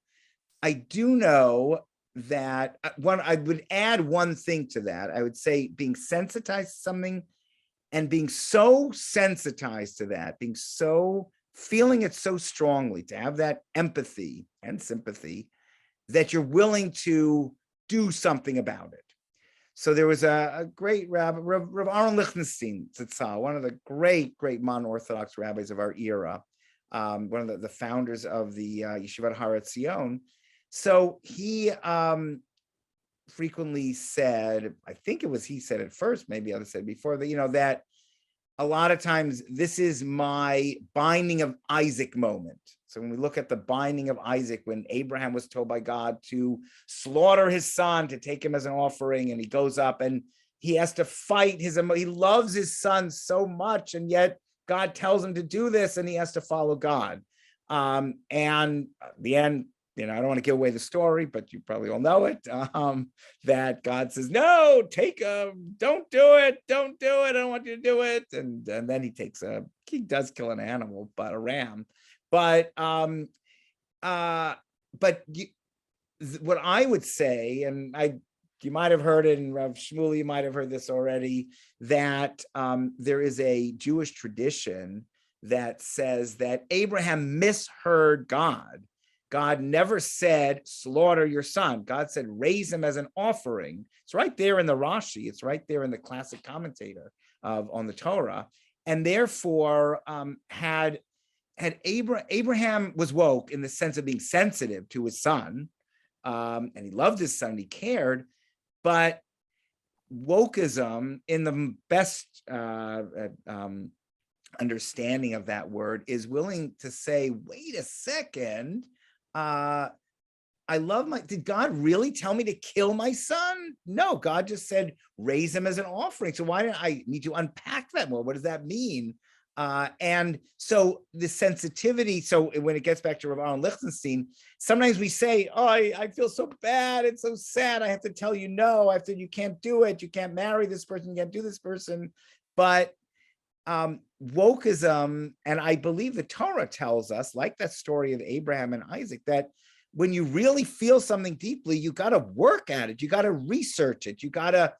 B: I do know that I would add one thing to that. I would say being sensitized to something and being so sensitized to that, feeling it so strongly, to have that empathy and sympathy that you're willing to do something about it. So there was a great rabbi, Rav Ahron Lichtenstein, one of the great modern Orthodox rabbis of our era, one of the founders of the Yeshivat Har Etzion. So he frequently said, I think it was he said it first, maybe others said before, that, that a lot of times this is my binding of Isaac moment. So when we look at the binding of Isaac, when Abraham was told by God to slaughter his son, to take him as an offering, and he goes up and he has to fight he loves his son so much, and yet God tells him to do this and he has to follow God. And the end, I don't want to give away the story, but you probably all know it, that God says, no, don't do it. I don't want you to do it. And then he does kill an animal, but a ram. But what I would say, and you might have heard it, and Rav Shmuel, you might have heard this already, that there is a Jewish tradition that says that Abraham misheard God. God never said, slaughter your son. God said, raise him as an offering. It's right there in the Rashi. It's right there in the classic commentator on the Torah. And therefore, Abraham was woke in the sense of being sensitive to his son, and he loved his son, he cared, but wokeism, in the best understanding of that word, is willing to say, wait a second, did God really tell me to kill my son? No, God just said, raise him as an offering. So why didn't I need to unpack that more? What does that mean? And so the sensitivity, so when it gets back to Rav Ahron Lichtenstein, sometimes we say, oh, I feel so bad. It's so sad. I have to tell you no. You can't do it. You can't marry this person. You can't do this person. But wokeism, and I believe the Torah tells us, like that story of Abraham and Isaac, that when you really feel something deeply, you got to work at it. You got to research it. You got to,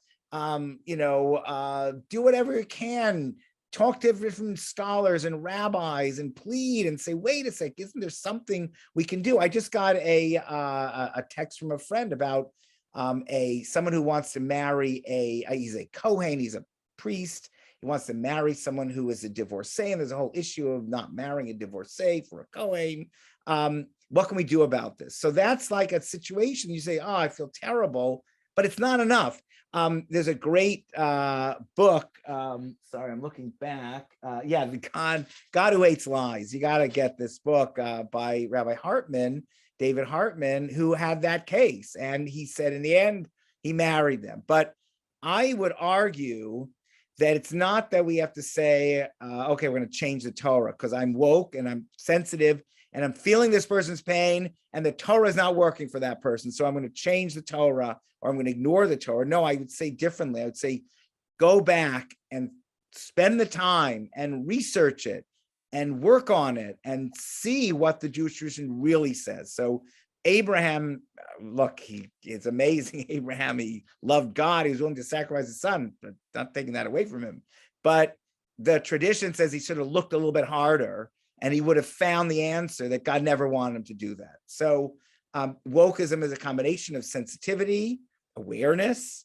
B: do whatever you can. Talk to different scholars and rabbis and plead and say, wait a sec, isn't there something we can do? I just got a text from a friend about someone who wants to marry he's a Kohen, he's a priest. He wants to marry someone who is a divorcee, and there's a whole issue of not marrying a divorcee for a Kohen. What can we do about this? So that's like a situation you say, oh, I feel terrible, but it's not enough. There's a great book. Sorry, I'm looking back. The God Who Hates Lies. You got to get this book by Rabbi Hartman, David Hartman, who had that case. And he said in the end, he married them. But I would argue that it's not that we have to say, okay, we're going to change the Torah because I'm woke and I'm sensitive and I'm feeling this person's pain and the Torah is not working for that person. So I'm going to change the Torah or I'm going to ignore the Torah. No, I would say differently. I would say, go back and spend the time and research it and work on it and see what the Jewish tradition really says. So Abraham, look, it's amazing. Abraham, he loved God. He was willing to sacrifice his son, but not taking that away from him. But the tradition says he should have looked a little bit harder and he would have found the answer that God never wanted him to do that. So wokeism is a combination of sensitivity, awareness,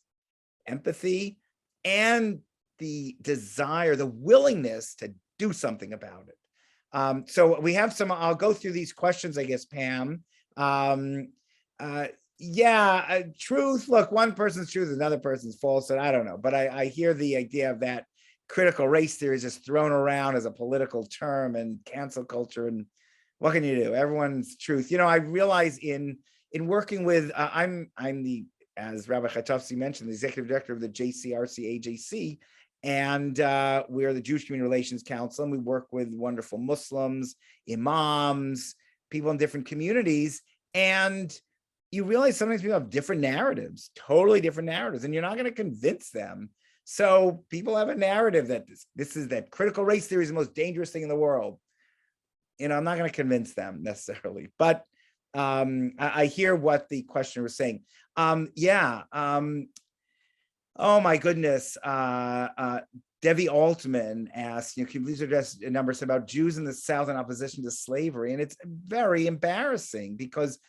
B: empathy, and the desire, the willingness to do something about it. So we have some, I'll go through these questions, I guess, Pam. Truth, look, one person's truth is another person's false, and I don't know, but I hear the idea of that critical race theory is just thrown around as a political term and cancel culture, and what can you do? Everyone's truth. I realize in working with, I'm the, as Rabbi Chatofsky mentioned, the executive director of the JCRC AJC, and we're the Jewish Community Relations Council, and we work with wonderful Muslims, imams, people in different communities, and you realize sometimes people have different narratives, totally different narratives, and you're not going to convince them. So people have a narrative that this is that critical race theory is the most dangerous thing in the world. I'm not going to convince them necessarily, but I hear what the questioner was saying. Oh my goodness. Debbie Altman asked, can you please address numbers about Jews in the South in opposition to slavery? And it's very embarrassing because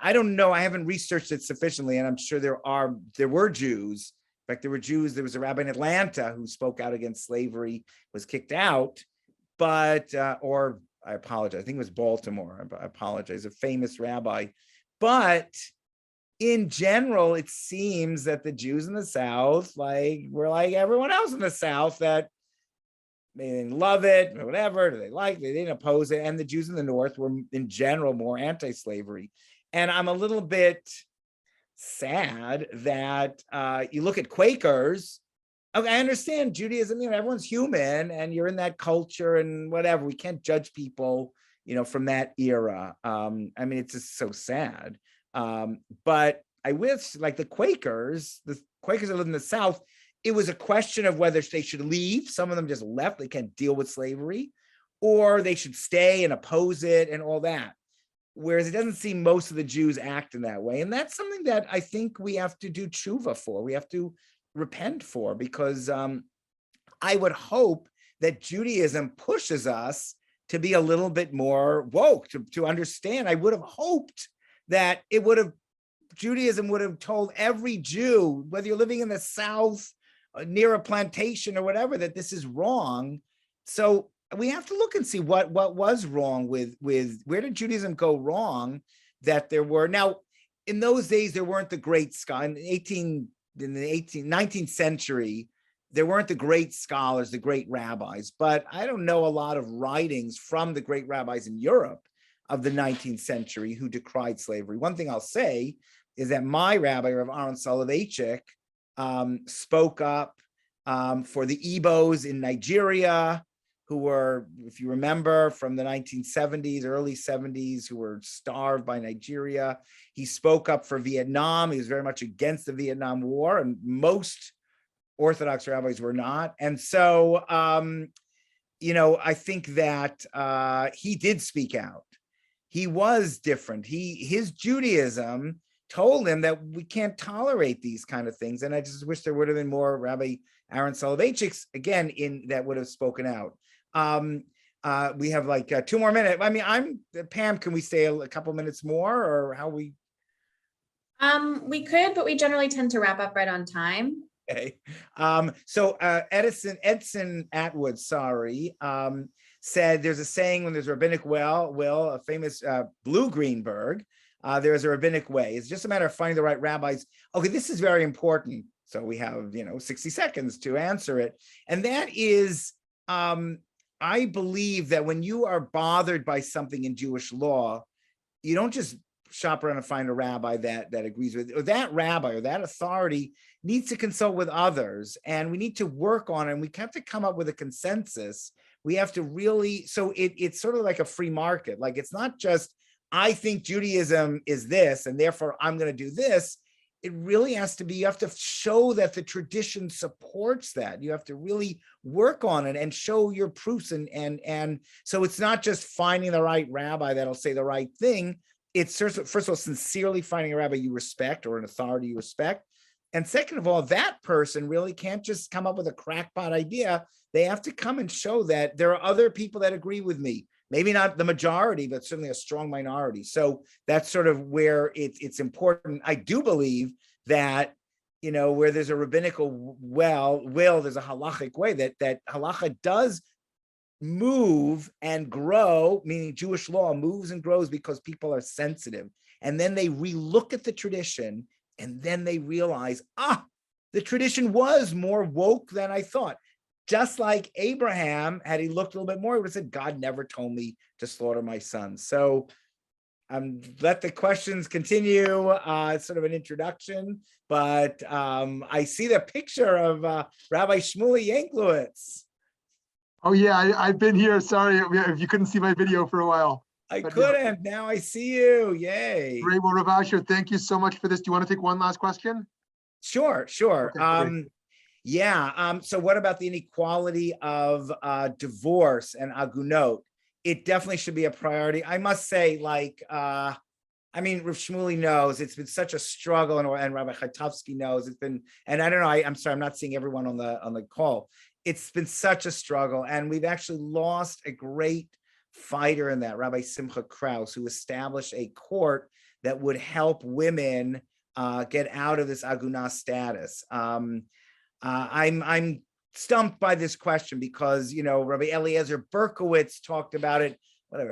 B: I don't know. I haven't researched it sufficiently, and I'm sure there were Jews. In fact, there were Jews. There was a rabbi in Atlanta who spoke out against slavery, was kicked out, but or I apologize. I think it was Baltimore. I apologize. A famous rabbi, but in general, it seems that the Jews in the South, were like everyone else in the South, that they didn't love it or whatever. They didn't oppose it. And the Jews in the North were in general more anti-slavery. And I'm a little bit sad that you look at Quakers. Okay, I understand Judaism, everyone's human and you're in that culture and whatever. We can't judge people, from that era. It's just so sad. But I wish, like the Quakers that live in the South, it was a question of whether they should leave. Some of them just left. They can't deal with slavery, or they should stay and oppose it and all that. Whereas it doesn't seem most of the Jews act in that way. And that's something that I think we have to do tshuva for. We have to repent for, because I would hope that Judaism pushes us to be a little bit more woke, to understand. I would have hoped that Judaism would have told every Jew, whether you're living in the South, near a plantation or whatever, that this is wrong. So we have to look and see what was wrong with where did Judaism go wrong, that there were. Now, in those days, there weren't the great scholars. In the 19th century, there weren't the great scholars, the great rabbis, but I don't know a lot of writings from the great rabbis in Europe of the 19th century who decried slavery. One thing I'll say is that my rabbi, Rav Ahron Soloveichik, spoke up for the Igbos in Nigeria, who were, if you remember, from the 1970s, early 70s, who were starved by Nigeria. He spoke up for Vietnam. He was very much against the Vietnam War, and most Orthodox rabbis were not. And so, I think that he did speak out. He was different. His Judaism told him that we can't tolerate these kind of things. And I just wish there would have been more Rabbi Ahron Soloveichik, again, that would have spoken out. We have like 2 more minutes. Pam, can we stay a couple minutes more, or how we?
D: We could, but we generally tend to wrap up right on time.
B: Okay. So Edson Atwood, said there's a saying when there's a rabbinic will, a famous Blue Greenberg, there's a rabbinic way. It's just a matter of finding the right rabbis. Okay, this is very important. So we have, 60 seconds to answer it. And that is, I believe that when you are bothered by something in Jewish law, you don't just shop around and find a rabbi that agrees with it, or that rabbi or that authority needs to consult with others, and we need to work on it, and we have to come up with a consensus. We have to really, so it's sort of like a free market. Like, it's not just, I think Judaism is this, and therefore I'm going to do this. It really has to be, you have to show that the tradition supports that. You have to really work on it and show your proofs. And so it's not just finding the right rabbi that'll say the right thing. It's first of all, sincerely finding a rabbi you respect, or an authority you respect. And second of all, that person really can't just come up with a crackpot idea. They have to come and show that there are other people that agree with me. Maybe not the majority, but certainly a strong minority. So that's sort of where it's important. I do believe that, where there's a rabbinical there's a halachic way, that halacha does move and grow, meaning Jewish law moves and grows because people are sensitive. And then they relook at the tradition, and then they realize, the tradition was more woke than I thought. Just like Abraham, had he looked a little bit more, he would have said, God never told me to slaughter my sons. So let the questions continue. It's sort of an introduction, but I see the picture of Rabbi Shmuley Yanklowitz.
C: Oh yeah, I've been here. Sorry if you couldn't see my video for a while.
B: I couldn't. Yeah. Now I see you. Yay.
C: Great. Well, Rabbi Asher, thank you so much for this. Do you want to take one last question?
B: Sure. Okay, so what about the inequality of divorce and agunot? It definitely should be a priority. I must say, Rav Shmuley knows it's been such a struggle, and Rabbi Chaitovsky knows it's been, and I don't know, I'm sorry, I'm not seeing everyone on the call. It's been such a struggle, and we've actually lost a great fighter in that, Rabbi Simcha Kraus, who established a court that would help women get out of this aguna status. I'm stumped by this question because, Rabbi Eliezer Berkowitz talked about it,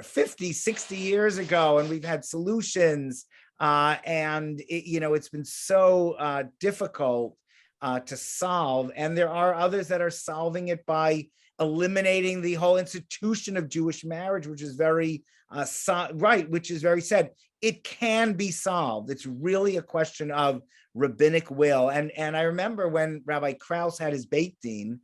B: 50, 60 years ago, and we've had solutions. And it's been so difficult to solve. And there are others that are solving it by eliminating the whole institution of Jewish marriage, which is very which is very sad. It can be solved. It's really a question of rabbinic will. And I remember when Rabbi Krauss had his Beit Din,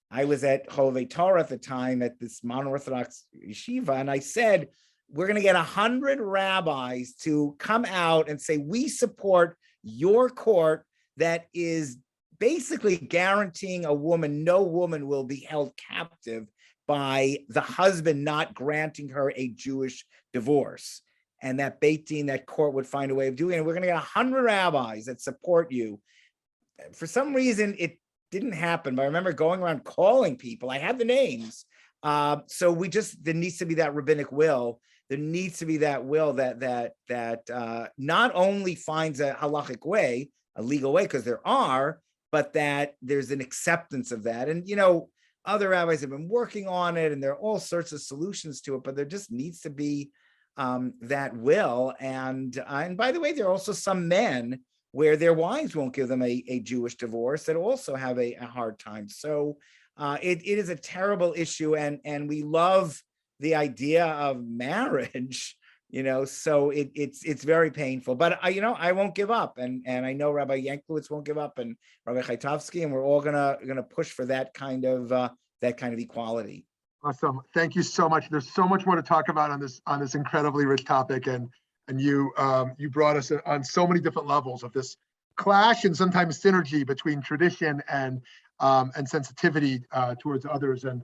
B: I was at Chovevei Torah at the time at this mono-Orthodox yeshiva, and I said, we're going to get 100 rabbis to come out and say, we support your court that is basically guaranteeing a woman, no woman will be held captive by the husband not granting her a Jewish divorce. And that Beit Din, that court would find a way of doing it. We're going to get 100 rabbis that support you. For some reason, it didn't happen, but I remember going around calling people. I had the names. So there needs to be that rabbinic will. There needs to be that will that not only finds a halachic way, a legal way, because there are, but that there's an acceptance of that. And, other rabbis have been working on it, and there are all sorts of solutions to it, but there just needs to be that will. And by the way, there are also some men where their wives won't give them a Jewish divorce that also have a hard time. So it is a terrible issue, and we love the idea of marriage, so it's very painful. But I won't give up, and I know Rabbi Yanklowitz won't give up, and Rabbi Chaitovsky, and we're all gonna push for that kind of equality.
C: Awesome. Thank you so much. There's so much more to talk about on this incredibly rich topic, and you brought us on so many different levels of this clash and sometimes synergy between tradition and sensitivity towards others, and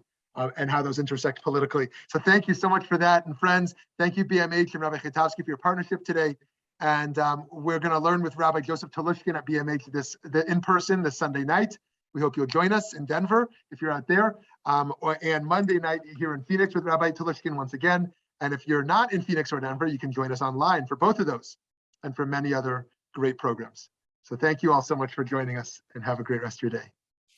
C: how those intersect politically. So thank you so much for that. And friends, thank you BMH and Rabbi Chaitovsky for your partnership today. And we're going to learn with Rabbi Joseph Telushkin at BMH in person this Sunday night. We hope you'll join us in Denver if you're out there, and Monday night here in Phoenix with Rabbi Telushkin once again. And if you're not in Phoenix or Denver, you can join us online for both of those and for many other great programs. So thank you all so much for joining us, and have a great rest of your day.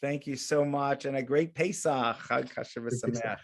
B: Thank you so much, and a great Pesach. Chag Kasher v'Sameach.